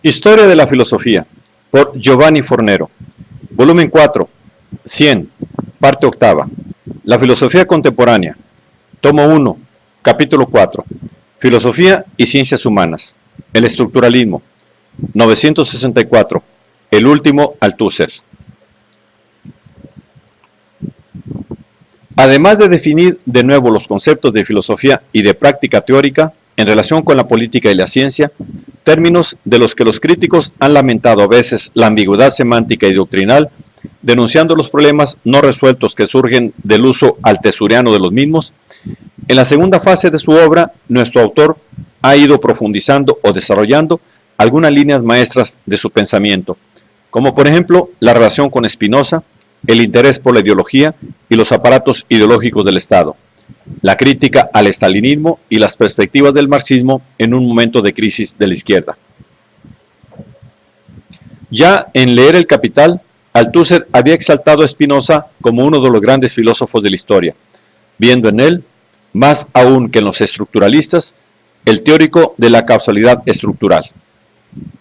Historia de la filosofía, por Giovanni Fornero. Volumen 4, 100, parte octava. La filosofía contemporánea. Tomo 1, capítulo 4. Filosofía y ciencias humanas. El estructuralismo. 964. El último Althusser. Además de definir de nuevo los conceptos de filosofía y de práctica teórica en relación con la política y la ciencia, términos de los que los críticos han lamentado a veces la ambigüedad semántica y doctrinal, denunciando los problemas no resueltos que surgen del uso althusseriano de los mismos, en la segunda fase de su obra, nuestro autor ha ido profundizando o desarrollando algunas líneas maestras de su pensamiento, como por ejemplo la relación con Spinoza, el interés por la ideología y los aparatos ideológicos del Estado, la crítica al estalinismo y las perspectivas del marxismo en un momento de crisis de la izquierda. Ya en Leer el Capital, Althusser había exaltado a Spinoza como uno de los grandes filósofos de la historia, viendo en él, más aún que en los estructuralistas, el teórico de la causalidad estructural.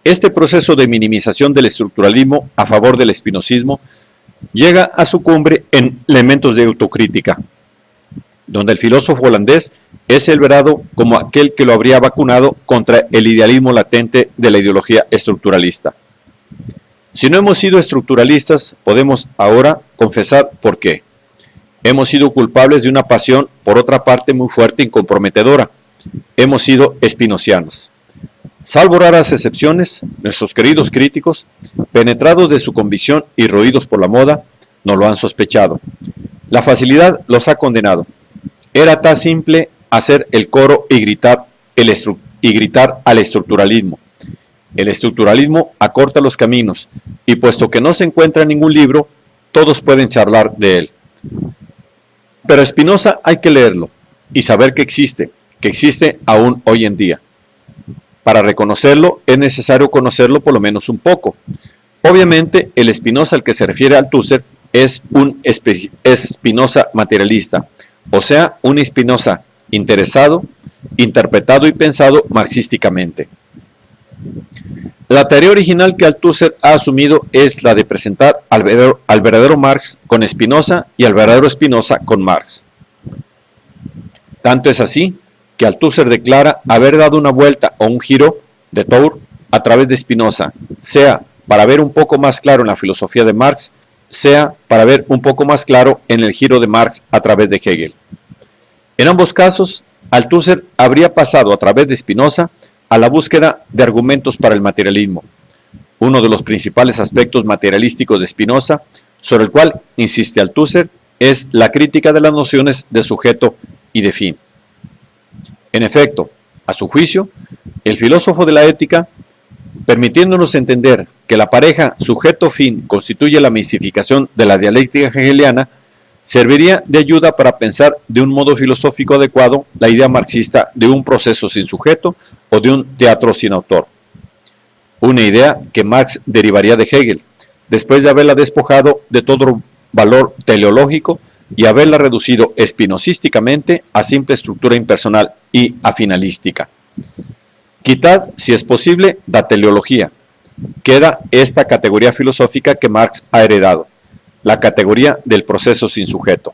Este proceso de minimización del estructuralismo a favor del espinosismo llega a su cumbre en Elementos de autocrítica, donde el filósofo holandés es celebrado como aquel que lo habría vacunado contra el idealismo latente de la ideología estructuralista. Si no hemos sido estructuralistas, podemos ahora confesar por qué. Hemos sido culpables de una pasión, por otra parte, muy fuerte y comprometedora. Hemos sido espinocianos. Salvo raras excepciones, nuestros queridos críticos, penetrados de su convicción y roídos por la moda, no lo han sospechado. La facilidad los ha condenado. Era tan simple hacer el coro y gritar al estructuralismo. El estructuralismo acorta los caminos, y puesto que no se encuentra en ningún libro, todos pueden charlar de él. Pero Spinoza hay que leerlo, y saber que existe aún hoy en día. Para reconocerlo, es necesario conocerlo por lo menos un poco. Obviamente, el Spinoza al que se refiere Althusser es un Spinoza materialista, o sea, un Spinoza interesado, interpretado y pensado marxísticamente. La teoría original que Althusser ha asumido es la de presentar al verdadero Marx con Spinoza y al verdadero Spinoza con Marx. Tanto es así que Althusser declara haber dado una vuelta o un giro de tour a través de Spinoza, sea para ver un poco más claro en la filosofía de Marx, sea para ver un poco más claro en el giro de Marx a través de Hegel. En ambos casos, Althusser habría pasado a través de Spinoza a la búsqueda de argumentos para el materialismo, uno de los principales aspectos materialísticos de Spinoza, sobre el cual insiste Althusser, es la crítica de las nociones de sujeto y de fin. En efecto, a su juicio, el filósofo de la ética, permitiéndonos entender que la pareja sujeto-fin constituye la mistificación de la dialéctica hegeliana, serviría de ayuda para pensar de un modo filosófico adecuado la idea marxista de un proceso sin sujeto o de un teatro sin autor. Una idea que Marx derivaría de Hegel, después de haberla despojado de todo valor teleológico y haberla reducido espinosísticamente a simple estructura impersonal y afinalística. Quitad, si es posible, la teleología. Queda esta categoría filosófica que Marx ha heredado, la categoría del proceso sin sujeto.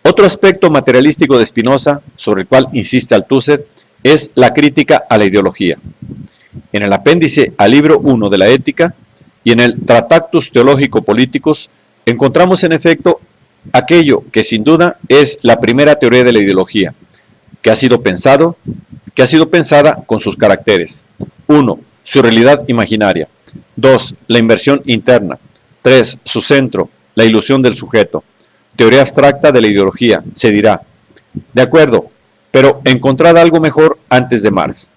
Otro aspecto materialístico de Spinoza, sobre el cual insiste Althusser, es la crítica a la ideología. En el apéndice al libro 1 de la Ética y en el Tractatus Theologico-Politicus encontramos en efecto aquello que sin duda es la primera teoría de la ideología, que ha sido pensada con sus caracteres. 1. Su realidad imaginaria. 2. La inversión interna. 3. Su centro, la ilusión del sujeto. Teoría abstracta de la ideología, se dirá. De acuerdo, pero encontrad algo mejor antes de Marx.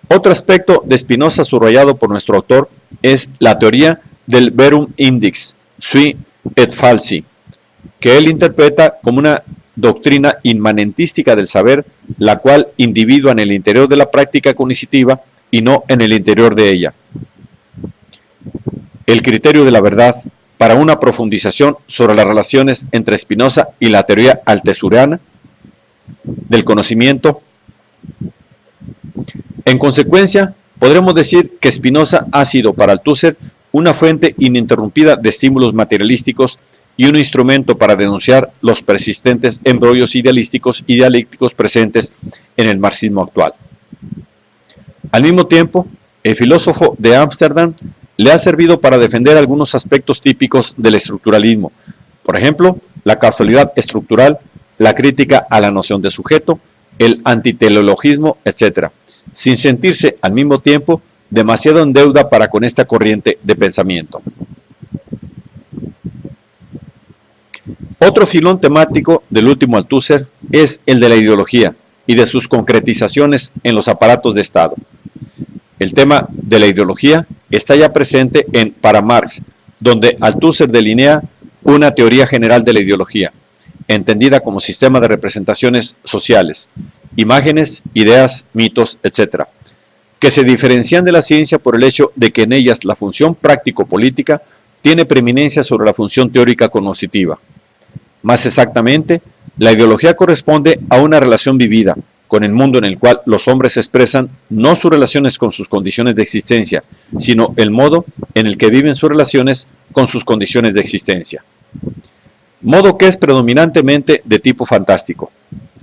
Otro aspecto de Spinoza subrayado por nuestro autor es la teoría del verum index, sui et falsi, que él interpreta como una doctrina inmanentística del saber, la cual individua en el interior de la práctica cognitiva y no en el interior de ella. El criterio de la verdad para una profundización sobre las relaciones entre Spinoza y la teoría althusseriana del conocimiento. En consecuencia, podremos decir que Spinoza ha sido para Althusser una fuente ininterrumpida de estímulos materialísticos y un instrumento para denunciar los persistentes embrollos idealísticos y dialécticos presentes en el marxismo actual. Al mismo tiempo, el filósofo de Ámsterdam le ha servido para defender algunos aspectos típicos del estructuralismo, por ejemplo, la causalidad estructural, la crítica a la noción de sujeto, el antiteleologismo, etc., sin sentirse al mismo tiempo demasiado en deuda para con esta corriente de pensamiento. Otro filón temático del último Althusser es el de la ideología y de sus concretizaciones en los aparatos de Estado. El tema de la ideología está ya presente en Para Marx, donde Althusser delinea una teoría general de la ideología, entendida como sistema de representaciones sociales, imágenes, ideas, mitos, etc., que se diferencian de la ciencia por el hecho de que en ellas la función práctico-política tiene preeminencia sobre la función teórica cognoscitiva. Más exactamente, la ideología corresponde a una relación vivida con el mundo en el cual los hombres expresan no sus relaciones con sus condiciones de existencia, sino el modo en el que viven sus relaciones con sus condiciones de existencia. Modo que es predominantemente de tipo fantástico.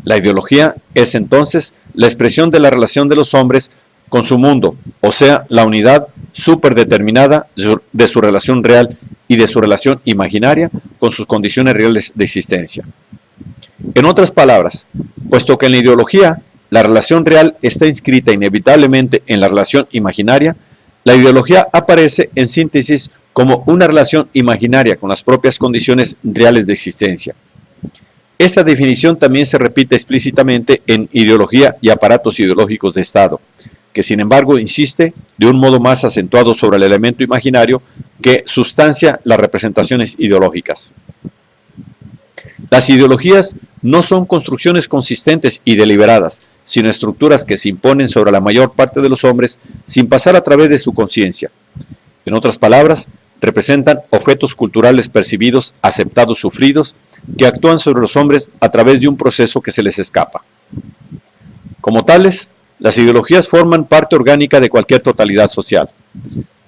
La ideología es entonces la expresión de la relación de los hombres con su mundo, o sea, la unidad superdeterminada de su relación real y de su relación imaginaria con sus condiciones reales de existencia. En otras palabras, puesto que en la ideología la relación real está inscrita inevitablemente en la relación imaginaria, la ideología aparece en síntesis como una relación imaginaria con las propias condiciones reales de existencia. Esta definición también se repite explícitamente en Ideología y aparatos ideológicos de Estado, que sin embargo insiste de un modo más acentuado sobre el elemento imaginario que sustancia las representaciones ideológicas. Las ideologías no son construcciones consistentes y deliberadas, sino estructuras que se imponen sobre la mayor parte de los hombres sin pasar a través de su conciencia. En otras palabras, representan objetos culturales percibidos, aceptados, sufridos, que actúan sobre los hombres a través de un proceso que se les escapa. Como tales, las ideologías forman parte orgánica de cualquier totalidad social.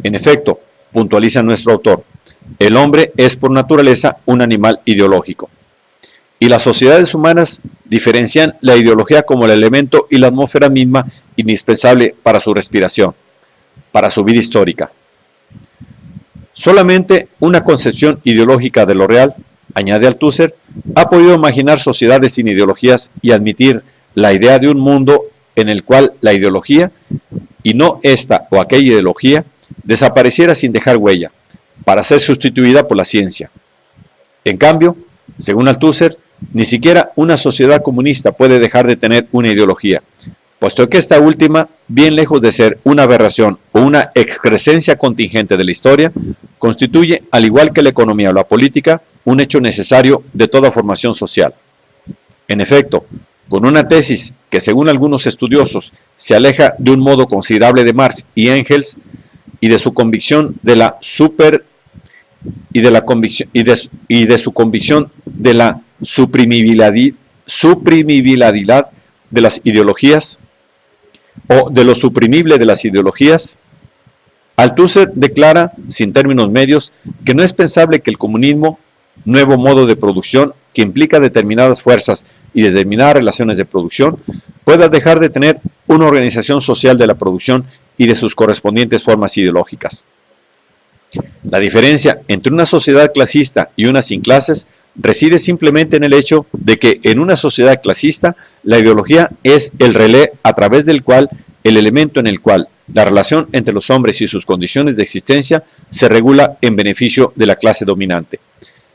En efecto, puntualiza nuestro autor, el hombre es por naturaleza un animal ideológico. Y las sociedades humanas diferencian la ideología como el elemento y la atmósfera misma indispensable para su respiración, para su vida histórica. Solamente una concepción ideológica de lo real, añade Althusser, ha podido imaginar sociedades sin ideologías y admitir la idea de un mundo en el cual la ideología, y no esta o aquella ideología, desapareciera sin dejar huella, para ser sustituida por la ciencia. En cambio, según Althusser, ni siquiera una sociedad comunista puede dejar de tener una ideología, puesto que esta última, bien lejos de ser una aberración o una excrescencia contingente de la historia, constituye, al igual que la economía o la política, un hecho necesario de toda formación social. En efecto, con una tesis que según algunos estudiosos se aleja de un modo considerable de Marx y Engels y de su convicción de la suprimibilidad de las ideologías o de lo suprimible de las ideologías, Althusser declara, sin términos medios, que no es pensable que el comunismo, nuevo modo de producción que implica determinadas fuerzas y determinadas relaciones de producción, pueda dejar de tener una organización social de la producción y de sus correspondientes formas ideológicas. La diferencia entre una sociedad clasista y una sin clases reside simplemente en el hecho de que en una sociedad clasista la ideología es el relé a través del cual el elemento en el cual la relación entre los hombres y sus condiciones de existencia se regula en beneficio de la clase dominante.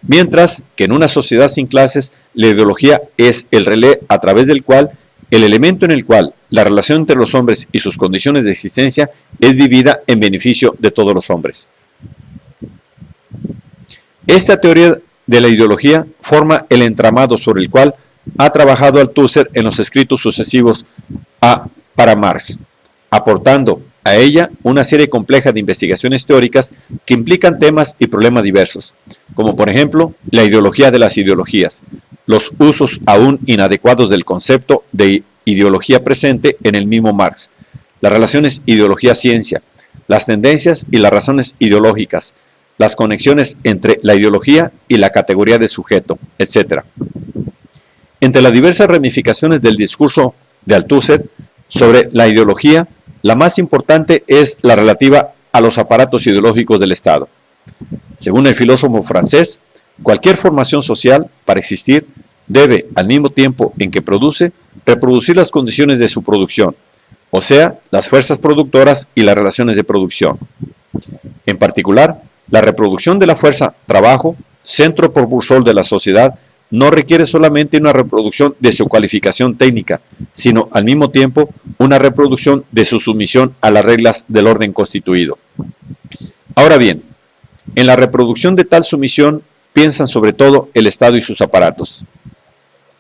Mientras que en una sociedad sin clases la ideología es el relé a través del cual el elemento en el cual la relación entre los hombres y sus condiciones de existencia es vivida en beneficio de todos los hombres. Esta teoría de la ideología forma el entramado sobre el cual ha trabajado Althusser en los escritos sucesivos para Marx, aportando a ella una serie compleja de investigaciones teóricas que implican temas y problemas diversos, como por ejemplo la ideología de las ideologías, los usos aún inadecuados del concepto de ideología presente en el mismo Marx, las relaciones ideología-ciencia, las tendencias y las razones ideológicas, las conexiones entre la ideología y la categoría de sujeto, etc. Entre las diversas ramificaciones del discurso de Althusser sobre la ideología, la más importante es la relativa a los aparatos ideológicos del Estado. Según el filósofo francés, cualquier formación social, para existir, debe, al mismo tiempo en que produce, reproducir las condiciones de su producción, o sea, las fuerzas productoras y las relaciones de producción. En particular, la reproducción de la fuerza trabajo, centro propulsor de la sociedad, no requiere solamente una reproducción de su cualificación técnica, sino al mismo tiempo una reproducción de su sumisión a las reglas del orden constituido. Ahora bien, en la reproducción de tal sumisión piensan sobre todo el Estado y sus aparatos.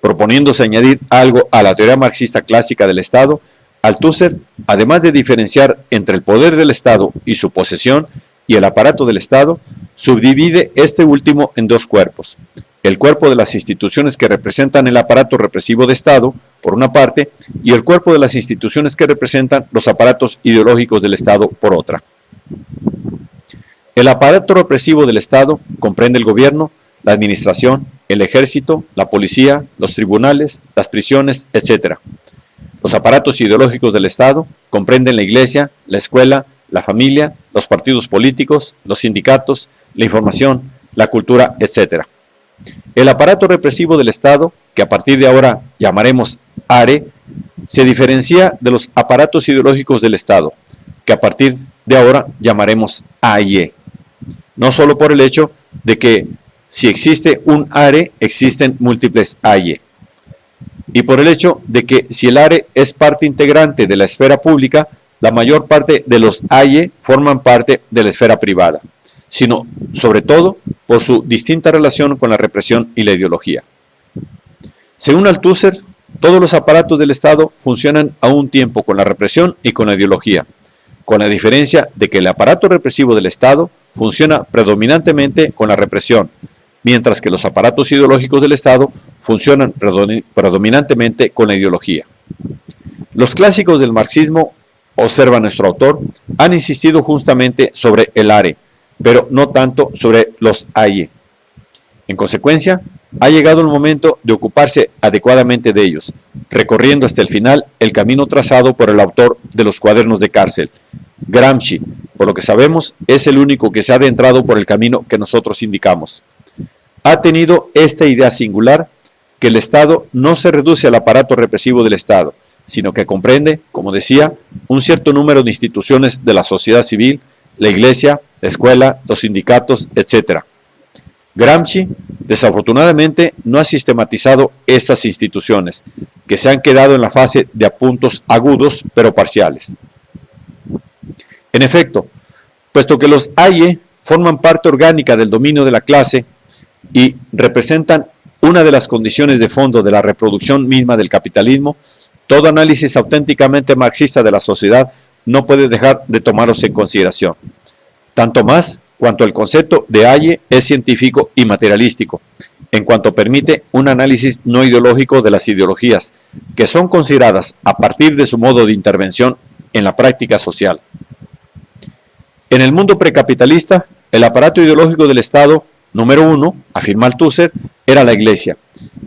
Proponiéndose añadir algo a la teoría marxista clásica del Estado, Althusser, además de diferenciar entre el poder del Estado y su posesión y el aparato del Estado, subdivide este último en dos cuerpos: el cuerpo de las instituciones que representan el aparato represivo de Estado, por una parte, y el cuerpo de las instituciones que representan los aparatos ideológicos del Estado, por otra. El aparato represivo del Estado comprende el gobierno, la administración, el ejército, la policía, los tribunales, las prisiones, etc. Los aparatos ideológicos del Estado comprenden la iglesia, la escuela, la familia, los partidos políticos, los sindicatos, la información, la cultura, etc. El aparato represivo del Estado, que a partir de ahora llamaremos ARE, se diferencia de los aparatos ideológicos del Estado, que a partir de ahora llamaremos AIE. No solo por el hecho de que si existe un ARE, existen múltiples AIE, y por el hecho de que si el ARE es parte integrante de la esfera pública, la mayor parte de los AIE forman parte de la esfera privada, sino sobre todo por su distinta relación con la represión y la ideología. Según Althusser, todos los aparatos del Estado funcionan a un tiempo con la represión y con la ideología, con la diferencia de que el aparato represivo del Estado funciona predominantemente con la represión, mientras que los aparatos ideológicos del Estado funcionan predominantemente con la ideología. Los clásicos del marxismo, observa nuestro autor, han insistido justamente sobre el ARE, pero no tanto sobre los AIE. En consecuencia, ha llegado el momento de ocuparse adecuadamente de ellos, recorriendo hasta el final el camino trazado por el autor de los cuadernos de cárcel. Gramsci, por lo que sabemos, es el único que se ha adentrado por el camino que nosotros indicamos. Ha tenido esta idea singular, que el Estado no se reduce al aparato represivo del Estado, sino que comprende, como decía, un cierto número de instituciones de la sociedad civil, la iglesia, la escuela, los sindicatos, etc. Gramsci, desafortunadamente, no ha sistematizado estas instituciones, que se han quedado en la fase de apuntos agudos, pero parciales. En efecto, puesto que los AIE forman parte orgánica del dominio de la clase y representan una de las condiciones de fondo de la reproducción misma del capitalismo, todo análisis auténticamente marxista de la sociedad no puede dejar de tomarlos en consideración. Tanto más cuanto el concepto de AIE es científico y materialístico, en cuanto permite un análisis no ideológico de las ideologías, que son consideradas a partir de su modo de intervención en la práctica social. En el mundo precapitalista, el aparato ideológico del Estado, número uno, afirma Althusser, era la Iglesia,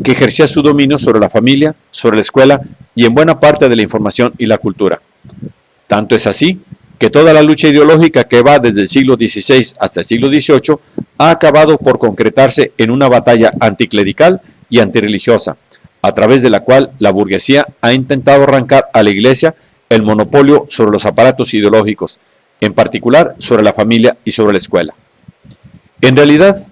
que ejercía su dominio sobre la familia, sobre la escuela y en buena parte de la información y la cultura. Tanto es así que toda la lucha ideológica que va desde el siglo XVI hasta el siglo XVIII ha acabado por concretarse en una batalla anticlerical y antirreligiosa, a través de la cual la burguesía ha intentado arrancar a la Iglesia el monopolio sobre los aparatos ideológicos, en particular sobre la familia y sobre la escuela. En realidad,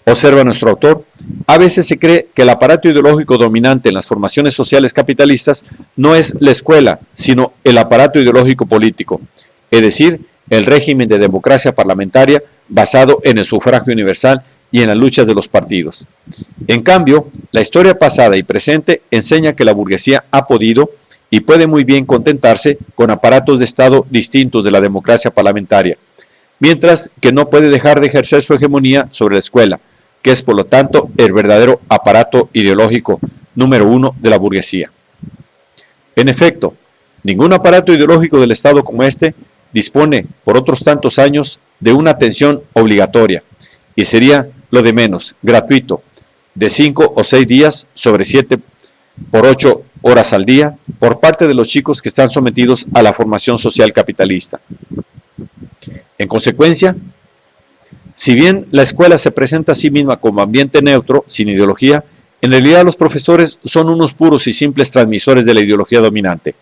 observa nuestro autor, a veces se cree que el aparato ideológico dominante en las formaciones sociales capitalistas no es la escuela, sino el aparato ideológico político, es decir, el régimen de democracia parlamentaria basado en el sufragio universal y en las luchas de los partidos. En cambio, la historia pasada y presente enseña que la burguesía ha podido y puede muy bien contentarse con aparatos de Estado distintos de la democracia parlamentaria, mientras que no puede dejar de ejercer su hegemonía sobre la escuela, que es por lo tanto el verdadero aparato ideológico número uno de la burguesía. En efecto, Ningún aparato ideológico del Estado como este dispone, por otros tantos años, de una atención obligatoria, y sería lo de menos, gratuito, de 5 o 6 días sobre 7 por 8 horas al día, por parte de los chicos que están sometidos a la formación social capitalista. En consecuencia, si bien la escuela se presenta a sí misma como ambiente neutro, sin ideología, en realidad los profesores son unos puros y simples transmisores de la ideología dominante.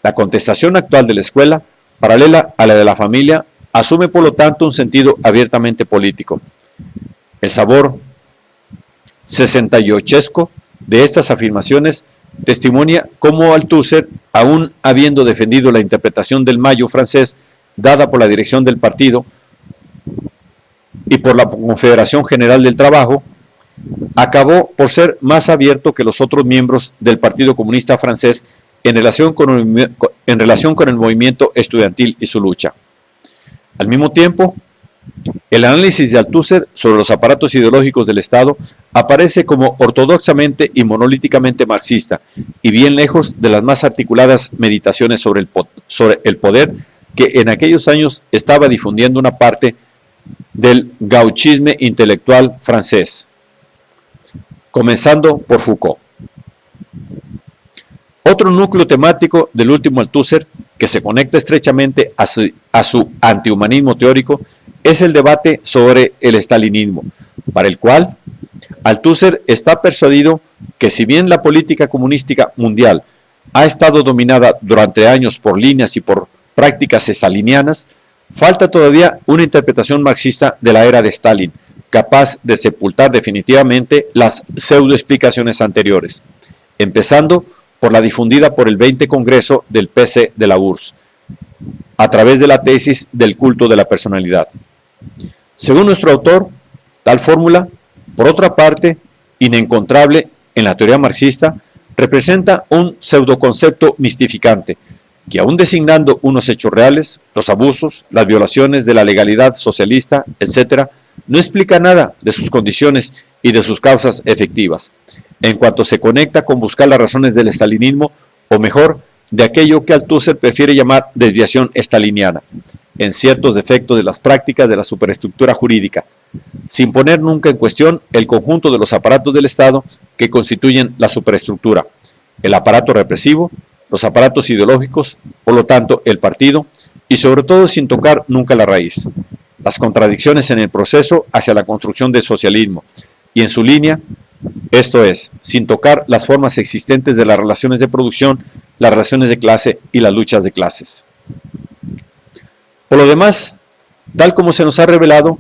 La contestación actual de la escuela, paralela a la de la familia, asume por lo tanto un sentido abiertamente político. El sabor 68esco de estas afirmaciones testimonia cómo Althusser, aún habiendo defendido la interpretación del Mayo francés dada por la dirección del partido y por la Confederación General del Trabajo, acabó por ser más abierto que los otros miembros del Partido Comunista Francés en relación con el movimiento estudiantil y su lucha. Al mismo tiempo, el análisis de Althusser sobre los aparatos ideológicos del Estado aparece como ortodoxamente y monolíticamente marxista, y bien lejos de las más articuladas meditaciones sobre el poder que en aquellos años estaba difundiendo una parte del gauchisme intelectual francés, comenzando por Foucault. Otro núcleo temático del último Althusser, que se conecta estrechamente a su antihumanismo teórico, es el debate sobre el estalinismo, para el cual Althusser está persuadido que si bien la política comunista mundial ha estado dominada durante años por líneas y por prácticas estalinianas, falta todavía una interpretación marxista de la era de Stalin, capaz de sepultar definitivamente las pseudoexplicaciones anteriores, empezando por la difundida por el 20 Congreso del PC de la URSS, a través de la tesis del culto de la personalidad. Según nuestro autor, tal fórmula, por otra parte, inencontrable en la teoría marxista, representa un pseudoconcepto mistificante, que aún designando unos hechos reales, los abusos, las violaciones de la legalidad socialista, etc., no explica nada de sus condiciones y de sus causas efectivas, en cuanto se conecta con buscar las razones del estalinismo, o mejor, de aquello que Althusser prefiere llamar desviación estaliniana, en ciertos defectos de las prácticas de la superestructura jurídica, sin poner nunca en cuestión el conjunto de los aparatos del Estado que constituyen la superestructura, el aparato represivo, los aparatos ideológicos, por lo tanto el partido, y sobre todo sin tocar nunca la raíz, las contradicciones en el proceso hacia la construcción del socialismo, y en su línea, esto es, sin tocar las formas existentes de las relaciones de producción, las relaciones de clase y las luchas de clases. Por lo demás, tal como se nos ha revelado,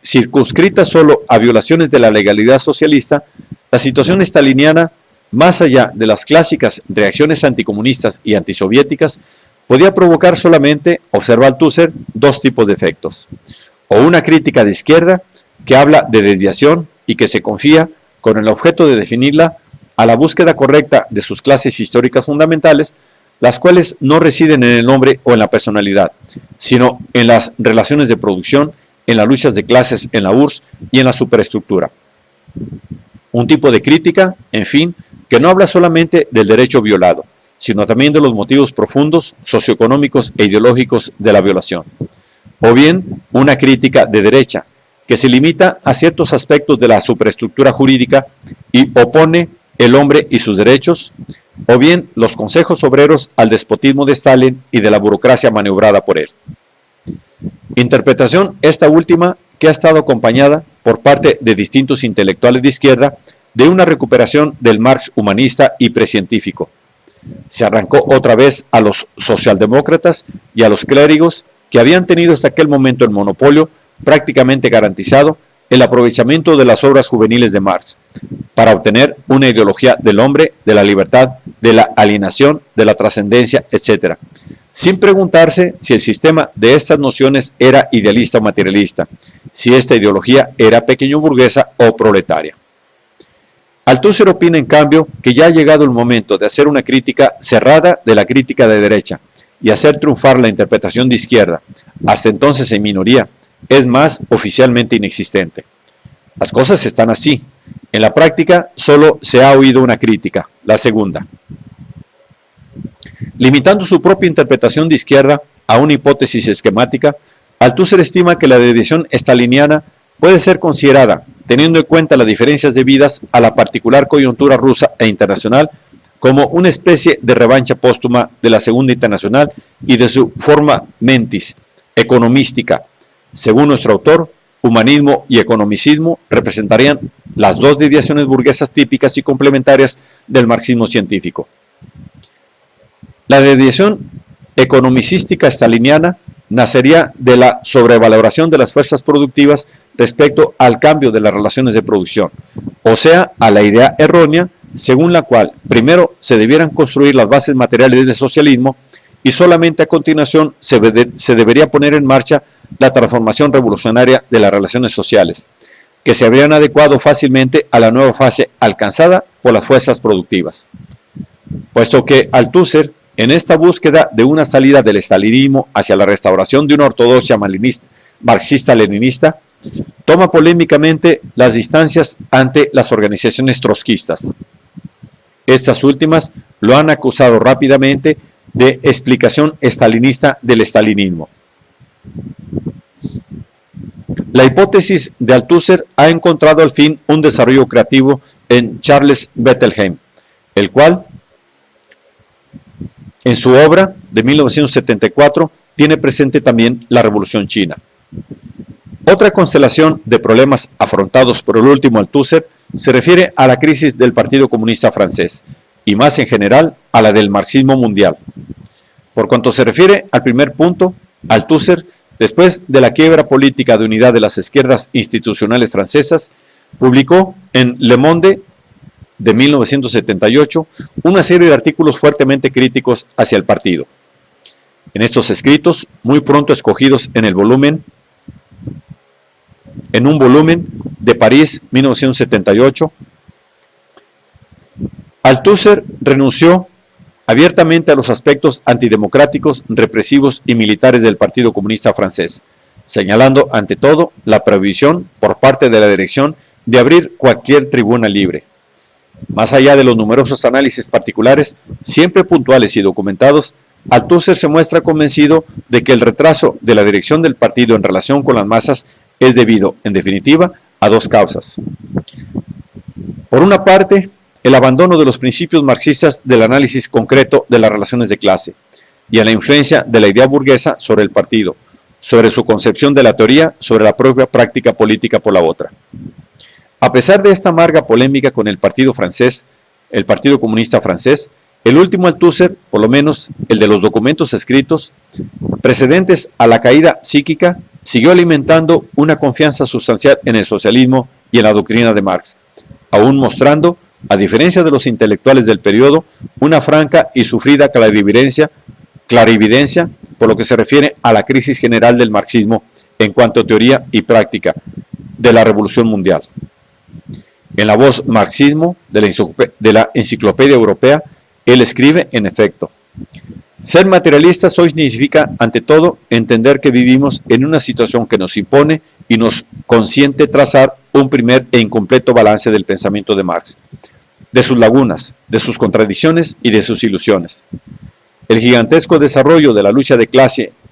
circunscrita solo a violaciones de la legalidad socialista, la situación estaliniana, más allá de las clásicas reacciones anticomunistas y antisoviéticas, podía provocar solamente, observa Althusser, dos tipos de efectos: o una crítica de izquierda que habla de desviación y que se confía, con el objeto de definirla, a la búsqueda correcta de sus clases históricas fundamentales, las cuales no residen en el nombre o en la personalidad, sino en las relaciones de producción, en las luchas de clases en la URSS y en la superestructura. Un tipo de crítica, en fin, que no habla solamente del derecho violado, sino también de los motivos profundos, socioeconómicos e ideológicos de la violación. O bien, una crítica de derecha, que se limita a ciertos aspectos de la superestructura jurídica y opone el hombre y sus derechos, o bien los consejos obreros al despotismo de Stalin y de la burocracia maniobrada por él. Interpretación esta última que ha estado acompañada por parte de distintos intelectuales de izquierda de una recuperación del Marx humanista y precientífico. Se arrancó otra vez a los socialdemócratas y a los clérigos que habían tenido hasta aquel momento el monopolio prácticamente garantizado el aprovechamiento de las obras juveniles de Marx para obtener una ideología del hombre, de la libertad, de la alienación, de la trascendencia, etc., sin preguntarse si el sistema de estas nociones era idealista o materialista, si esta ideología era pequeño burguesa o proletaria. Althusser opina, en cambio, que ya ha llegado el momento de hacer una crítica cerrada de la crítica de derecha y hacer triunfar la interpretación de izquierda, hasta entonces en minoría, es más, oficialmente inexistente. Las cosas están así. En la práctica solo se ha oído una crítica, la segunda. Limitando su propia interpretación de izquierda a una hipótesis esquemática, Althusser estima que la desviación staliniana puede ser considerada, teniendo en cuenta las diferencias debidas a la particular coyuntura rusa e internacional, como una especie de revancha póstuma de la Segunda Internacional y de su forma mentis, economística. Según nuestro autor, humanismo y economicismo representarían las dos desviaciones burguesas típicas y complementarias del marxismo científico. La desviación economicística staliniana nacería de la sobrevaloración de las fuerzas productivas respecto al cambio de las relaciones de producción, o sea, a la idea errónea según la cual primero se debieran construir las bases materiales del socialismo y solamente a continuación se debería poner en marcha la transformación revolucionaria de las relaciones sociales, que se habrían adecuado fácilmente a la nueva fase alcanzada por las fuerzas productivas. Puesto que Althusser, en esta búsqueda de una salida del estalinismo hacia la restauración de una ortodoxia marxista-leninista, toma polémicamente las distancias ante las organizaciones trotskistas. Estas últimas lo han acusado rápidamente de explicación estalinista del estalinismo. La hipótesis de Althusser ha encontrado al fin un desarrollo creativo en Charles Bettelheim, el cual, en su obra de 1974, tiene presente también la Revolución China. Otra constelación de problemas afrontados por el último Althusser se refiere a la crisis del Partido Comunista Francés y más en general a la del marxismo mundial. Por cuanto se refiere al primer punto, Althusser, después de la quiebra política de unidad de las izquierdas institucionales francesas, publicó en Le Monde de 1978 una serie de artículos fuertemente críticos hacia el partido. En estos escritos, muy pronto escogidos en un volumen de París 1978, Althusser renunció abiertamente a los aspectos antidemocráticos, represivos y militares del Partido Comunista Francés, señalando ante todo la prohibición por parte de la dirección de abrir cualquier tribuna libre. Más allá de los numerosos análisis particulares, siempre puntuales y documentados, Althusser se muestra convencido de que el retraso de la dirección del partido en relación con las masas es debido, en definitiva, a dos causas. Por una parte, el abandono de los principios marxistas del análisis concreto de las relaciones de clase y a la influencia de la idea burguesa sobre el partido, sobre su concepción de la teoría, sobre la propia práctica política por la otra. A pesar de esta amarga polémica con el partido francés, el Partido Comunista Francés, el último Althusser, por lo menos el de los documentos escritos, precedentes a la caída psíquica, siguió alimentando una confianza sustancial en el socialismo y en la doctrina de Marx, aún mostrando, a diferencia de los intelectuales del periodo, una franca y sufrida clarividencia por lo que se refiere a la crisis general del marxismo en cuanto a teoría y práctica de la revolución mundial. En la voz Marxismo de la Enciclopedia Europea, él escribe, en efecto: ser materialistas hoy significa, ante todo, entender que vivimos en una situación que nos impone y nos consiente trazar un primer e incompleto balance del pensamiento de Marx, de sus lagunas, de sus contradicciones y de sus ilusiones. El gigantesco desarrollo de la lucha de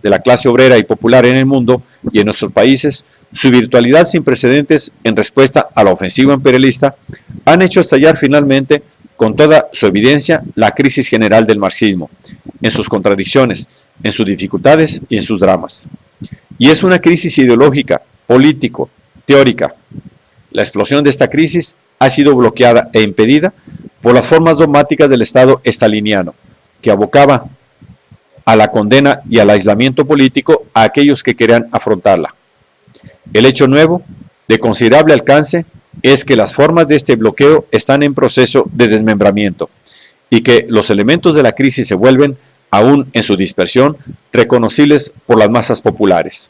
la clase obrera y popular en el mundo y en nuestros países, su virtualidad sin precedentes en respuesta a la ofensiva imperialista, han hecho estallar finalmente, con toda su evidencia, la crisis general del marxismo, en sus contradicciones, en sus dificultades y en sus dramas. Y es una crisis ideológica, político, teórica. La explosión de esta crisis ha sido bloqueada e impedida por las formas dogmáticas del Estado staliniano, que abocaba a la condena y al aislamiento político a aquellos que querían afrontarla. El hecho nuevo, de considerable alcance, es que las formas de este bloqueo están en proceso de desmembramiento y que los elementos de la crisis se vuelven, aún en su dispersión, reconocibles por las masas populares.